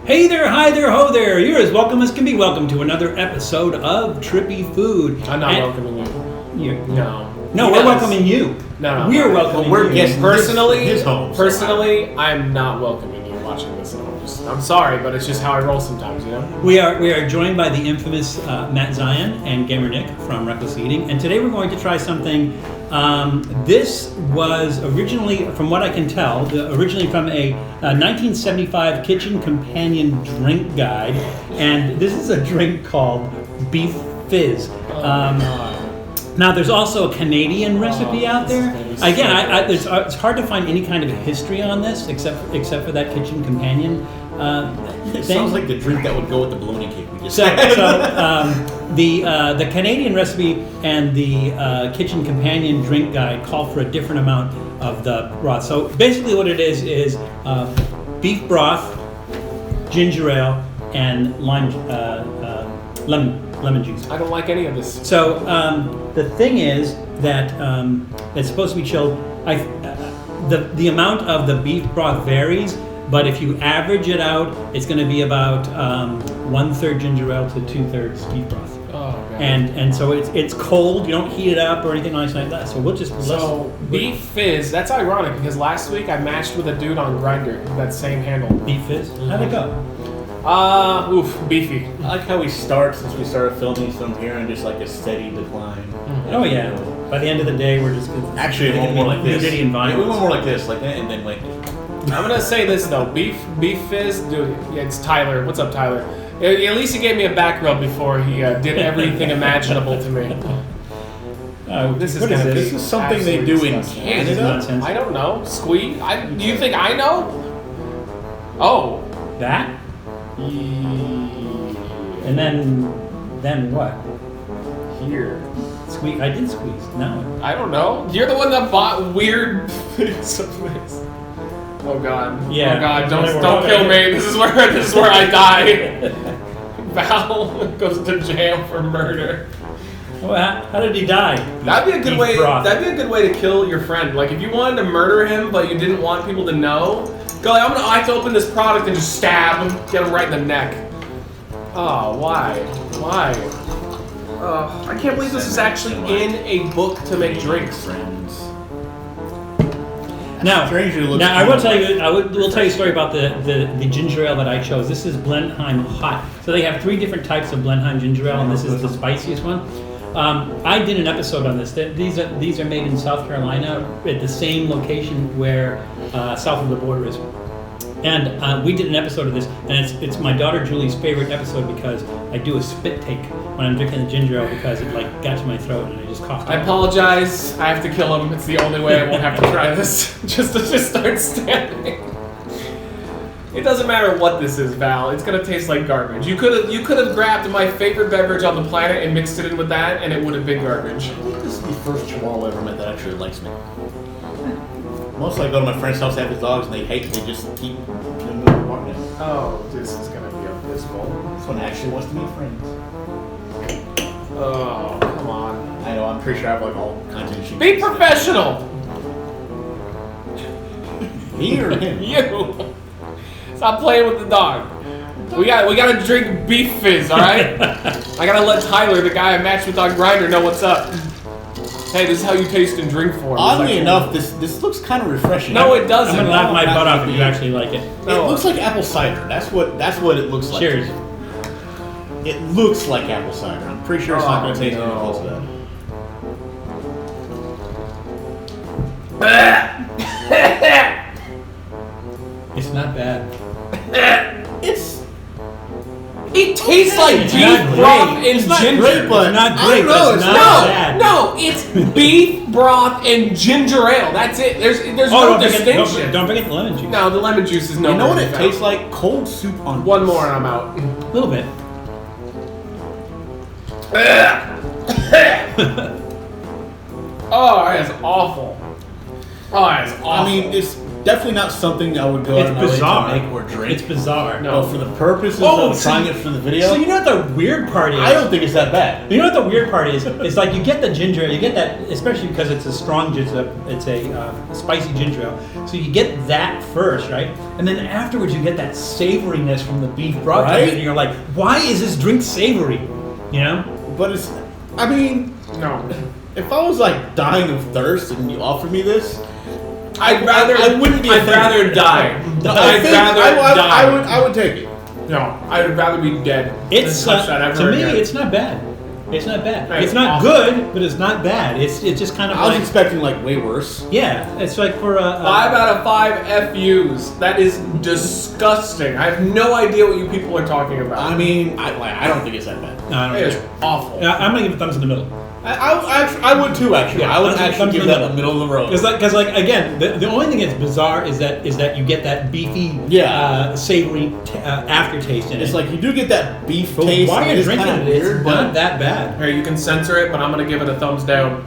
Hey there, hi there, ho there. You're as welcome as can be. Welcome to another episode of Trippy Food. I'm not welcoming you. No, we're welcoming you. No. We're welcoming you. Yes, personally, his home. Personally, I'm not welcoming you watching this at home. I'm sorry, but it's just how I roll sometimes, you know? We are joined by the infamous Matt Zion and Gamer Nick from Wreckless Eating, and today we're going to try something. This was originally, from what I can tell, originally from a 1975 Kitchen Companion drink guide, and this is a drink called Beef Fizz. Now, there's also a Canadian recipe out there. Again, it's hard to find any kind of history on this, except for that Kitchen Companion It sounds like the drink that would go with the bologna cake we just So had. the Canadian recipe and the Kitchen Companion drink guide call for a different amount of the broth. So basically, what it is beef broth, ginger ale, and lemon juice. I don't like any of this. So the thing is that it's supposed to be chilled. The amount of the beef broth varies, but if you average it out, it's going to be about 1/3 ginger ale to 2/3 beef broth. Oh, God. And so it's cold. You don't heat it up or anything like that. So Beef Fizz. That's ironic because last week I matched with a dude on Grindr with that same handle. Beef Fizz. How'd it go? Beefy. I like how we start, since we started filming from here, and just like a steady decline. Mm-hmm. Oh yeah. By the end of the day, we're just Actually, it went more like this. Nudity and Yeah, we violence. went more like this, like that, and then like. I'm gonna say this though, Beef Fizz, dude. Yeah, it's Tyler. What's up, Tyler? At least he gave me a back rub before he did everything imaginable to me. This is This is something they do in Canada. Nonsense. I don't know. Squeeze? Do you think I know? Oh. That? And then what? Here. Squeeze. I did squeeze. No. I don't know. You're the one that bought weird things of this. Oh God. Yeah. Oh God. Don't kill me. This is where I die. Val goes to jail for murder. Well, how did he die? That'd be a good way. Broth. That'd be a good way to kill your friend. Like if you wanted to murder him, but you didn't want people to know, go like, I have to open this product and just stab him, get him right in the neck. Oh, why? Why? I can't believe this is actually in a book to make drinks. Friends. Now, I will tell you. We'll tell you a story about the ginger ale that I chose. This is Blenheim Hot. So they have 3 different types of Blenheim ginger ale, and this is the spiciest one. I did an episode on this. These are made in South Carolina at the same location where south of the border is. And we did an episode of this, and it's my daughter Julie's favorite episode because I do a spit take when I'm drinking the ginger ale because it like got to my throat and I just coughed. I apologize. I have to kill him. It's the only way I won't have to try this. just start stabbing. It doesn't matter what this is, Val. It's gonna taste like garbage. You could have grabbed my favorite beverage on the planet and mixed it in with that, and it would have been garbage. I think this is the first Chihuahua I ever met that actually likes me. Mostly I go to my friend's house, have his dogs, and they just keep walking. Oh, this is gonna be abysmal. This one actually wants to meet friends. Oh, come on. I know, I'm pretty sure I have like all kinds of shit. Be professional! Me or him? You! Stop playing with the dog. We gotta drink Beef Fizz, alright? I gotta let Tyler, the guy I matched with on Grindr, know what's up. Hey, this is how you taste and drink for him. Oddly enough, this looks kind of refreshing. No, it doesn't. I'm gonna laugh my butt off if you actually like it. It looks like apple cider. That's what it looks like. Cheers. It looks like apple cider. I'm pretty sure it's not going to taste anything close to that. It's not bad. It tastes like beef broth and ginger. Great, but not great. No, It's not bad. No, it's beef broth and ginger ale. That's it. There's no don't distinction. Don't forget the lemon juice. No, the lemon juice is no. You know what it tastes like? Cold soup on. One more and I'm out. A little bit. Oh, that is awful. Oh, that is awful. I mean, definitely not something I would go It's out of my way bizarre. to make or drink. It's bizarre. No. But for the purposes Oh, of trying it for the video, So you know what the weird part is? I don't think it's that bad. You know what the weird part is? It's like you get the ginger, you get that, especially because it's a strong ginger, it's a spicy ginger ale. So you get that first, right? And then afterwards you get that savoriness from the beef broth, Right? and you're like, why is this drink savory? You know? But it's, I mean, No. if I was like dying of thirst and you offered me this, I'd rather. I wouldn't be I'd offended. rather die. I I'd think rather die. I would take it. No, I'd rather be dead. It's than touch that ever to me, again. it's not bad. It's not bad. Right, It's not awful. good, but it's not bad. It's just kind of I was like expecting like way worse. yeah. It's like for a 5 out of 5 FUs. That is disgusting. I have no idea what you people are talking about. I mean, I don't think it's that bad. No, I don't It is know. awful. I'm gonna give it thumbs in the middle. I would too, actually. Yeah, I would thumbs actually in give the that middle. a middle of the road. Because like again, the only thing that's bizarre is that you get that beefy, Yeah. savory aftertaste in it. It's like you do get that beef but taste. while and you're it's drinking kinda it, it's weird, not but that bad. Here, you can censor it, but I'm gonna give it a thumbs down.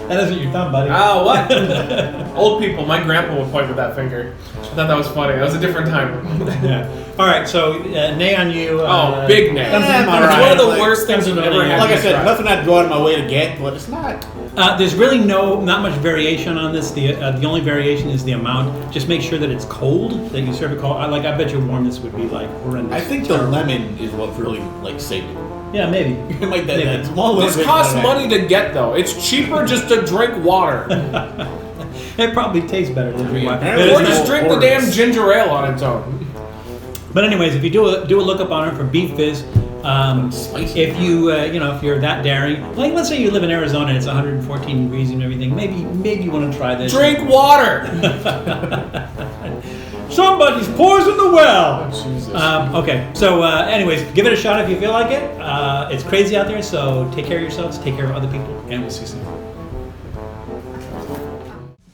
That isn't your thumb, buddy. Oh, what? Old people. My grandpa would point with that finger. I thought that was funny. That was a different time. Yeah. All right. So nay on you. Oh, big nay. thumbs in- Yeah, It's I'm thumbs in- alright. one of the Like, worst things you've ever had. like I to said, try. nothing I'd go out of my way to get, but it's not. There's really not much variation on this. The only variation is the amount. Just make sure that it's cold. That you serve it cold. I bet you warm this would be like horrendous. I think the lemon is what really like saved it. Yeah, maybe. Like that, Maybe. that small little This bit costs of money to get, though. It's cheaper just to drink water. It probably tastes better than Yeah. wine. Apparently It Or is just nice. drink the damn ginger ale on its own. But anyways, if you do a lookup on it for Beef Fizz, Spicy. if you if you're that daring, like let's say you live in Arizona and it's 114 degrees and everything, maybe you want to try this. Drink water! Somebody's poisoned the well. Jesus. Okay, so anyways, give it a shot if you feel like it. It's crazy out there, so take care of yourselves, take care of other people, and we'll see you soon.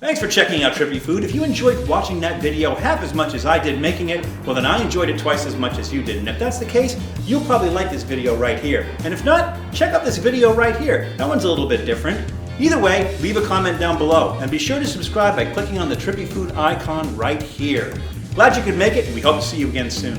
Thanks for checking out Trippy Food. If you enjoyed watching that video half as much as I did making it, well then I enjoyed it twice as much as you did. And if that's the case, you'll probably like this video right here. And if not, check out this video right here. That one's a little bit different. Either way, leave a comment down below. And be sure to subscribe by clicking on the Trippy Food icon right here. Glad you could make it, and we hope to see you again soon.